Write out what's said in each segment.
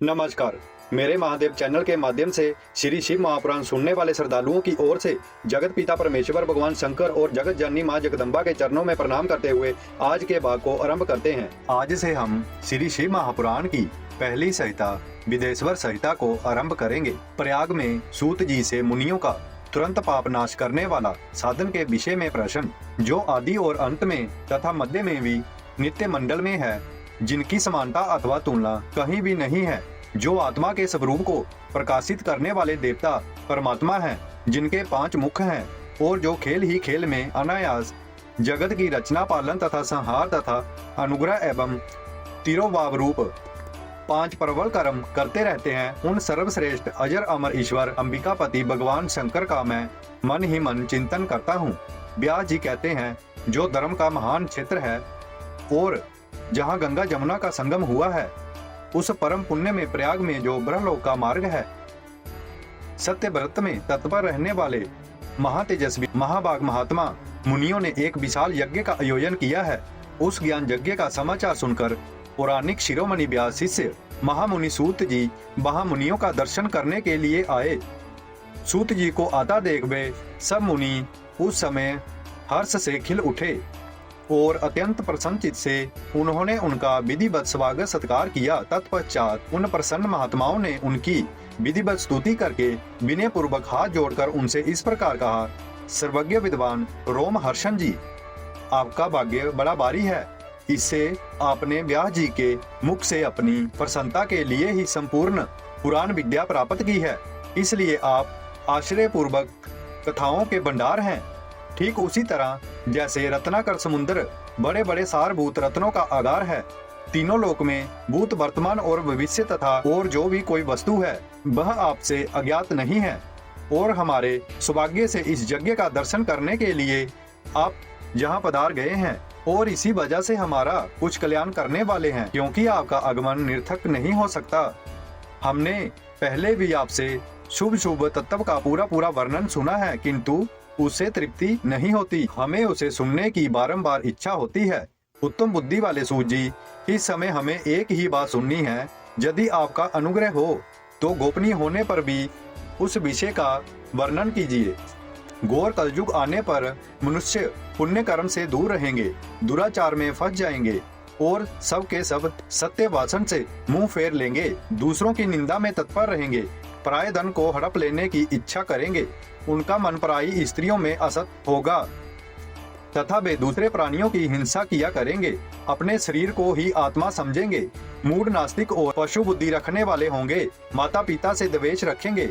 नमस्कार। मेरे महादेव चैनल के माध्यम से श्री शिव महापुराण सुनने वाले श्रद्धालुओं की ओर से जगत पिता परमेश्वर भगवान शंकर और जगत जननी माँ जगदम्बा के चरणों में प्रणाम करते हुए आज के भाग को आरंभ करते हैं। आज से हम श्री शिव महापुराण की पहली संहिता विदेश्वर संहिता को आरंभ करेंगे। प्रयाग में सूत जी से मुनियों का तुरंत पाप नाश करने वाला साधन के विषय में प्रश्न, जो आदि और अंत में तथा मध्य में भी नित्य मंडल में है, जिनकी समानता अथवा तुलना कहीं भी नहीं है, जो आत्मा के स्वरूप को प्रकाशित करने वाले देवता परमात्मा हैं, जिनके 5 मुख हैं और जो खेल ही खेल में अनायास जगत की रचना पालन तथा संहार तथा अनुग्रह एवं तिरोभाव रूप 5 प्रबल कर्म करते रहते हैं, उन सर्वश्रेष्ठ अजर अमर ईश्वर अंबिकापति भगवान शंकर का मैं मन ही मन चिंतन करता हूँ। व्यास जी कहते हैं, जो धर्म का महान क्षेत्र है और जहाँ गंगा जमुना का संगम हुआ है, उस परम पुण्य में प्रयाग में जो ब्रह्मलोक का मार्ग है, सत्य व्रत में तत्पर रहने वाले महातेजस्वी महाभाग महात्मा मुनियों ने एक विशाल यज्ञ का आयोजन किया है। उस ज्ञान यज्ञ का समाचार सुनकर पौराणिक शिरोमणि व्यास शिष्य महामुनि सूत जी वहां मुनियों का दर्शन करने के लिए आए। सूत जी को आता देख वे सब मुनि उस समय हर्ष से खिल उठे और अत्यंत प्रसन्नचित से उन्होंने उनका विधिवत स्वागत सत्कार किया। तत्पश्चात उन प्रसन्न महात्माओं ने उनकी विधिवत स्तुति करके विनय पूर्वक हाथ जोड़कर उनसे इस प्रकार कहा, सर्वज्ञ विद्वान रोमहर्षण जी, आपका भाग्य बड़ा भारी है। इससे आपने व्यास जी के मुख से अपनी प्रसन्नता के लिए ही संपूर्ण पुराण विद्या प्राप्त की है, इसलिए आप आश्चर्य पूर्वक कथाओं के भंडार हैं। ठीक उसी तरह जैसे रत्नाकर समुद्र बड़े बड़े सारभूत रत्नों का आगार है, तीनों लोक में भूत वर्तमान और भविष्य तथा और जो भी कोई वस्तु है वह आपसे अज्ञात नहीं है, और हमारे सौभाग्य से इस यज्ञ का दर्शन करने के लिए आप जहाँ पधार गए हैं, और इसी वजह से हमारा कुछ कल्याण करने वाले हैं, क्योंकि आपका आगमन निरर्थक नहीं हो सकता। हमने पहले भी आपसे शुभ शुभ तत्व का पूरा वर्णन सुना है, किंतु उससे तृप्ति नहीं होती, हमें उसे सुनने की बारंबार इच्छा होती है। उत्तम बुद्धि वाले सूत जी, इस समय हमें एक ही बात सुननी है। यदि आपका अनुग्रह हो तो गोपनीय होने पर भी उस विषय का वर्णन कीजिए। घोर कलयुग आने पर मनुष्य पुण्य कर्म से दूर रहेंगे, दुराचार में फंस जाएंगे और सब के सब सत्य वासन से मुंह फेर लेंगे, दूसरों की निंदा में तत्पर रहेंगे, पराये धन को हड़प लेने की इच्छा करेंगे, उनका मन पराई स्त्रियों में असत होगा तथा वे दूसरे प्राणियों की हिंसा किया करेंगे, अपने शरीर को ही आत्मा समझेंगे, मूढ़ नास्तिक और पशु बुद्धि रखने वाले होंगे, माता पिता से द्वेष रखेंगे,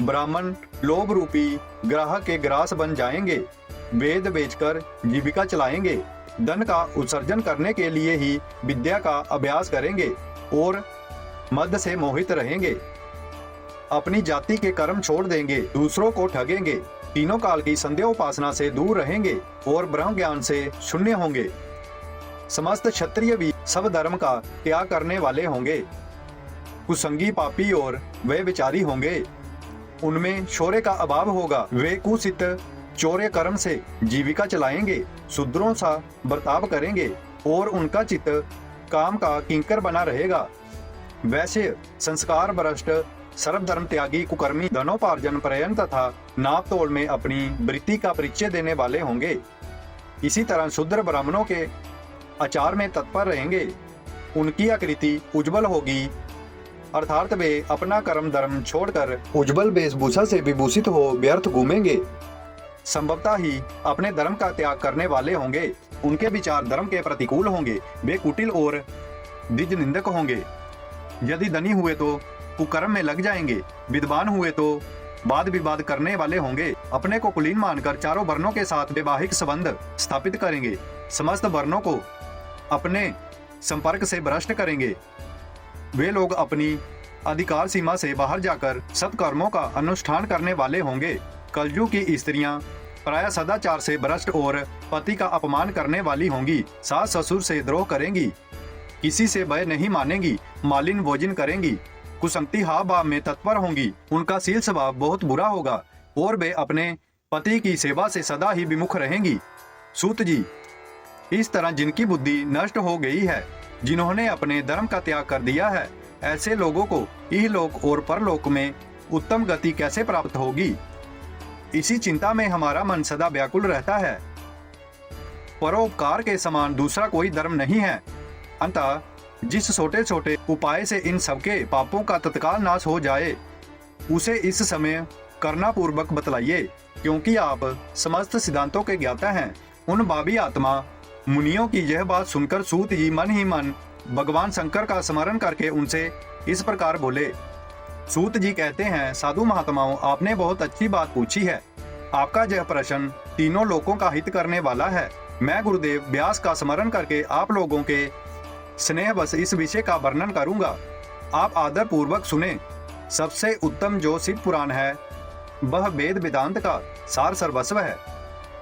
ब्राह्मण लोभ रूपी ग्राह के ग्रास बन जाएंगे, वेद बेचकर जीविका चलाएंगे, धन का उत्सर्जन करने के लिए ही विद्या का अभ्यास करेंगे और मद से मोहित रहेंगे, अपनी जाति के कर्म छोड़ देंगे, दूसरों को ठगेंगे, तीनों काल की संध्या उपासना से दूर रहेंगे और ब्रह्म ज्ञान से शून्य होंगे। समस्त क्षत्रिय भी सब धर्म का त्याग करने वाले होंगे, कुसंगी पापी और वे विचारी होंगे, उनमें शौर्य का अभाव होगा, वे कुसित चौर्य कर्म से जीविका चलाएंगे, शूद्रों सा बर्ताव करेंगे और उनका चित्त काम का किंकर बना रहेगा। वैसे संस्कार भ्रष्ट सर्वधर्म त्यागी कुकर्मी धनोपार्जन प्रयन तथा नाप तोड़ में अपनी वृत्ति का परिचय देने वाले होंगे। इसी तरह शूद्र ब्राह्मणों के आचार में तत्पर रहेंगे, उनकी आकृति उज्जवल होगी, अर्थात वे अपना कर्म धर्म छोड़कर उज्जवल वेशभूषा से विभूषित हो व्यर्थ घूमेंगे, संभवतः ही अपने धर्म का त्याग करने वाले होंगे, उनके विचार धर्म के प्रतिकूल होंगे, वे कुटिल और द्विज निंदक होंगे, यदि धनी हुए तो कुकर्म में लग जाएंगे, विद्वान हुए तो वाद विवाद करने वाले होंगे, अपने को कुलीन मानकर चारों वर्णों के साथ वैवाहिक संबंध स्थापित करेंगे, समस्त वर्णों को अपने संपर्क से भ्रष्ट करेंगे, वे लोग अपनी अधिकार सीमा से बाहर जाकर सत्कर्मों का अनुष्ठान करने वाले होंगे। कलयुग की स्त्रियां प्राय सदाचार से भ्रष्ट और पति का अपमान करने वाली होंगी, सास ससुर से द्रोह करेंगी, किसी से भय नहीं मानेंगी, मालिन भोजन करेंगी, कुसंगति हाव भाव में तत्पर होंगी, उनका शील स्वभाव बहुत बुरा होगा और वे अपने पति की सेवा से सदा ही विमुख रहेंगी। सूत जी, इस तरह जिनकी बुद्धि नष्ट हो गई है, जिन्होंने अपने धर्म का त्याग कर दिया है, ऐसे लोगों को इहलोक और परलोक में उत्तम गति कैसे प्राप्त होगी, इसी चिंता में हमारा मन सदा व्याकुल रहता है। परोपकार के समान दूसरा कोई धर्म नहीं है। अतः जिस छोटे छोटे उपाय से इन सबके पापों का तत्काल नाश हो जाए, उसे इस समय करना पूर्वक बतलाइए, क्योंकि आप समस्त सिद्धांतों के ज्ञाता हैं। उन बाबी आत्मा मुनियों की यह बात सुनकर सूत जी मन ही मन भगवान शंकर का स्मरण करके उनसे इस प्रकार बोले। सूत जी कहते हैं, साधु महात्माओं, आपने बहुत अच्छी बात पूछी है। आपका यह प्रश्न तीनों लोकों का हित करने वाला है। मैं गुरुदेव व्यास का स्मरण करके आप लोगों के स्नेह बस इस विषय का वर्णन करूंगा। आप आदर पूर्वक सुने। सबसे उत्तम जो शिव पुराण है, वह वेद वेदांत का सार सर्वस्व है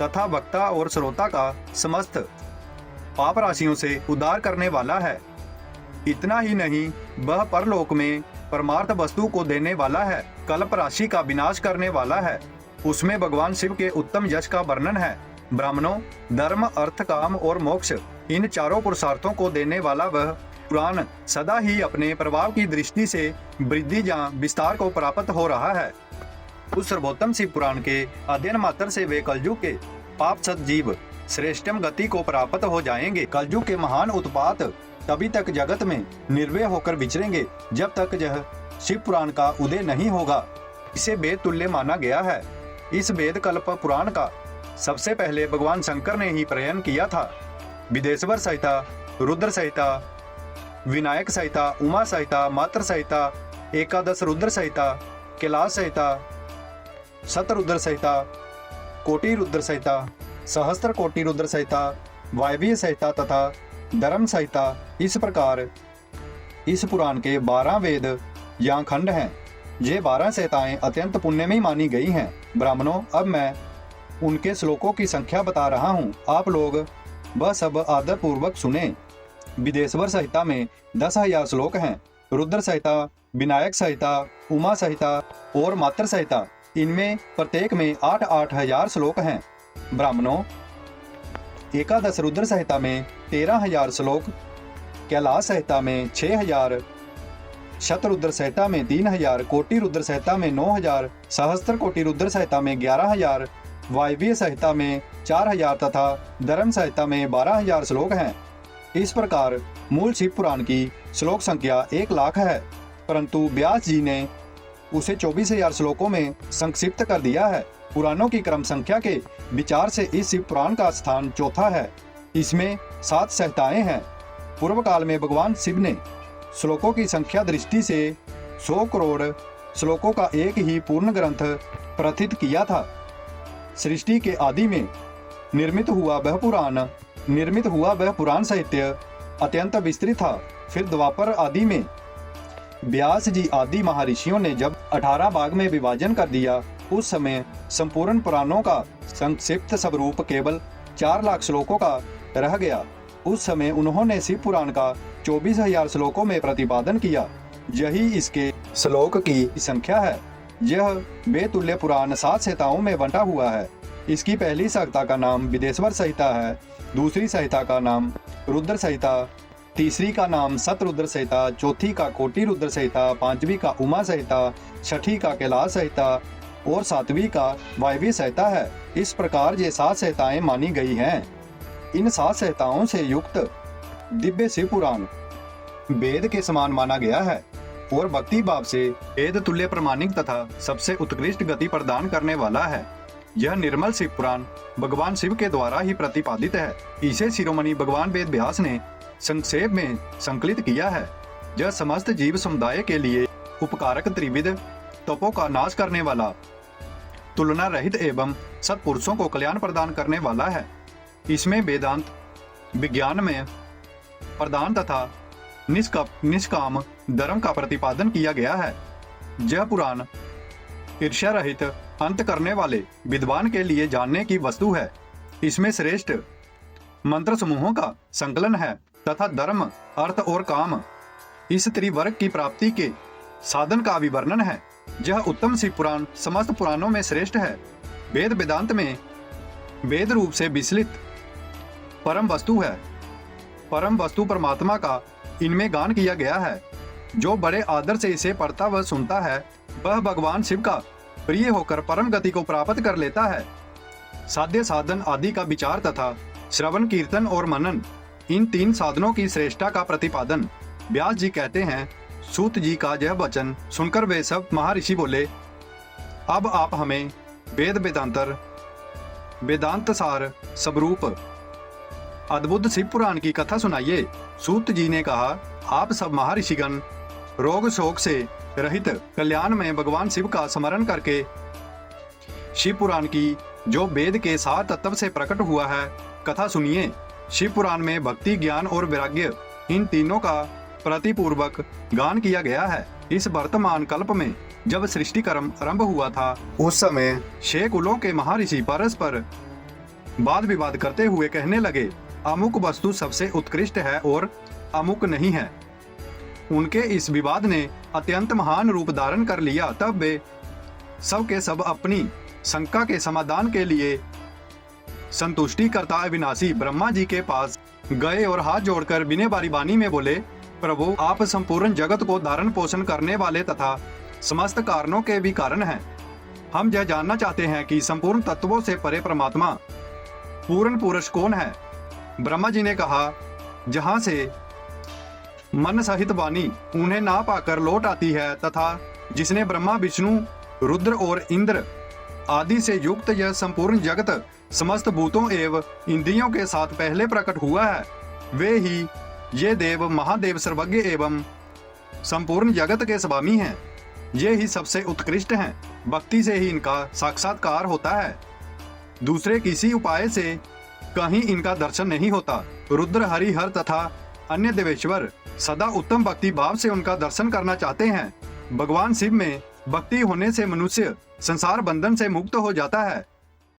तथा वक्ता और श्रोता का समस्त पाप राशियों से उद्धार करने वाला है। इतना ही नहीं, वह परलोक में परमार्थ वस्तु को देने वाला है, कल्प राशि का विनाश करने वाला है। उसमें भगवान शिव के उत्तम यश का वर्णन है। ब्राह्मणों, धर्म, अर्थ, काम और मोक्ष, इन चारों पुरुषार्थों को देने वाला वह पुराण सदा ही अपने प्रभाव की दृष्टि से वृद्धि या विस्तार को प्राप्त हो रहा है। उस सर्वोत्तम शिव पुराण के अध्ययन मात्र से वे कलयुग के पाप सत जीव श्रेष्ठम गति को प्राप्त हो जाएंगे। कलयुग के महान उत्पात तभी तक जगत में निर्भय होकर विचरेंगे जब तक यह शिव पुराण का उदय नहीं होगा। इसे वेद तुल्य माना गया है। इस वेद कल्प पुराण का सबसे पहले भगवान शंकर ने ही प्रयन किया था। विदेश्वर संहिता, रुद्र संहिता, विनायक संहिता, उमा संहिता, मात्र संहिता, एकादश रुद्र संहिता, कैलाश संहिता, शतरुद्र संहिता, कोटि रुद्र संहिता, सहस्त्र कोटि रुद्र संहिता, वायवीय संहिता तथा धर्म संहिता, इस प्रकार इस पुराण के 12 वेद या खंड हैं। ये 12 संहिताएं अत्यंत पुण्यमयी मानी गई हैं। ब्राह्मणों, अब मैं उनके श्लोकों की संख्या बता रहा हूँ। आप लोग वह सब आदर पूर्वक सुने। विदेश्वर संहिता में 10,000 श्लोक हैं। रुद्र संहिता, विनायक संहिता, उमा संहिता और मात्र संहिता, इनमें प्रत्येक में 8-8 हजार श्लोक हैं। ब्राह्मणों, एकादश रुद्र संहिता में 13,000 श्लोक, कैलाश संहिता में 6,000, शतरुद्र संहिता में 3,000, कोटि रुद्र संहिता में 9,000, सहस्त्र कोटि रुद्र संहिता में 11,000, वायवीय संहिता में 4,000 तथा धर्म संहिता में 12,000 श्लोक हैं। इस प्रकार मूल शिव पुराण की श्लोक संख्या 1 लाख है, परंतु व्यास जी ने उसे 24,000 श्लोकों में संक्षिप्त कर दिया है। पुराणों की क्रम संख्या के विचार से इस शिव पुराण का स्थान चौथा है। इसमें 7 संहिताएं हैं। पूर्व काल में भगवान शिव ने श्लोकों की संख्या दृष्टि से 100 करोड़ श्लोकों का एक ही पूर्ण ग्रंथ प्रथित किया था। सृष्टि के आदि में निर्मित हुआ वह पुराण साहित्य अत्यंत विस्तृत था। फिर द्वापर आदि में व्यास जी आदि महर्षियों ने जब 18 भाग में विभाजन कर दिया, उस समय संपूर्ण पुराणों का संक्षिप्त स्वरूप केवल 4 लाख श्लोकों का रह गया। उस समय उन्होंने शिव पुराण का 24,000 श्लोकों में प्रतिपादन किया। यही इसके श्लोक की संख्या है। यह वेदतुल्य पुराण 7 संहिताओं में बंटा हुआ है। इसकी पहली संहिता का नाम विदेश्वर संहिता है, दूसरी संहिता का नाम रुद्र संहिता, तीसरी का नाम शतरुद्र संहिता, चौथी का कोटि रुद्र संहिता, पांचवी का उमा संहिता, छठी का कैलाश संहिता और 7वीं का वायवीय संहिता है। इस प्रकार ये 7 संहिताएं मानी गई हैं। इन 7 संहिताओं से युक्त दिव्य शिव पुराण वेद के समान माना गया है और भक्ति भाव से वेद तुल्य प्रमाणिक तथा सबसे उत्कृष्ट गति प्रदान करने वाला है। यह निर्मल शिव पुराण भगवान शिव के द्वारा ही प्रतिपादित है। इसे शिरोमणि भगवान वेद व्यास ने संक्षेप में संकलित किया है। यह समस्त जीव समुदाय के लिए उपकारक त्रिविध तपों का नाश करने वाला, तुलना रहित एवं सत्पुरुषों को कल्याण प्रदान करने वाला है। इसमें वेदांत विज्ञान में प्रदान तथा निष्काम धर्म का प्रतिपादन किया गया है। यह पुराण ईर्ष्या रहित अंत करने वाले विद्वान के लिए जानने की वस्तु है। इसमें श्रेष्ठ मंत्र समूहों का संकलन है तथा धर्म, अर्थ और काम, इस त्रिवर्ग की प्राप्ति के साधन का विवरण है। यह उत्तम शिव पुराण समस्त पुराणों में श्रेष्ठ है। वेद वेदांत में वेद रूप से विचलित परम वस्तु है। परम वस्तु परमात्मा का इनमें गान किया गया है। जो बड़े आदर से इसे पढ़ता व सुनता है वह भगवान शिव का प्रिय होकर परम गति को प्राप्त कर लेता है। साध्य साधन आदि का विचार तथा श्रवण कीर्तन और मनन, इन 3 साधनों की श्रेष्ठता का प्रतिपादन व्यास जी कहते हैं। सूत जी का यह वचन सुनकर वे सब महर्षि बोले, अब आप हमें वेद वेदांतर वेदांत सार स्वरूप अद्भुत शिव पुराण की कथा सुनाइए। सूत जी ने कहा, आप सब महर्षिगण रोग शोक से रहित कल्याण में भगवान शिव का स्मरण करके शिव पुराण की जो वेद के सार तत्व से प्रकट हुआ है कथा सुनिए। शिव पुराण में भक्ति, ज्ञान और वैराग्य, इन तीनों का प्रतिपूर्वक गान किया गया है। इस वर्तमान कल्प में जब सृष्टि कर्म आरंभ हुआ था उस समय 6 कुलों के महर्षि परस्पर वाद विवाद करते हुए कहने लगे, अमुक वस्तु सबसे उत्कृष्ट है और अमुक नहीं है। उनके इस विवाद ने अत्यंत महान रूप धारण कर लिया। तब वे सब के सब अपनी शंका के समाधान के लिए संतुष्टि करता अविनाशी ब्रह्मा जी के पास गए और हाथ जोड़कर बिने बारी बानी में बोले, प्रभु आप संपूर्ण जगत को धारण पोषण करने वाले तथा समस्त कारणों के भी कारण हैं। हम यह जानना चाहते हैं कि संपूर्ण तत्वों से परे परमात्मा पूर्ण पुरुष कौन है। ब्रह्मा जी ने कहा, जहां से मन सहित वाणी उन्हें ना पाकर लौट आती है तथा जिसने ब्रह्मा विष्णु रुद्र और इंद्र आदि से युक्त यह संपूर्ण जगत समस्त भूतों एवं इंद्रियों के साथ पहले प्रकट हुआ है, वे ही ये देव महादेव सर्वज्ञ एवं संपूर्ण जगत के स्वामी हैं। ये ही सबसे उत्कृष्ट हैं। भक्ति से ही इनका साक्षात्कार होता है, दूसरे किसी उपाय से कहीं इनका दर्शन नहीं होता। रुद्र, हरि, हर तथा अन्य देवेश्वर सदा उत्तम भक्ति भाव से उनका दर्शन करना चाहते हैं। भगवान शिव में भक्ति होने से मनुष्य संसार बंधन से मुक्त हो जाता है।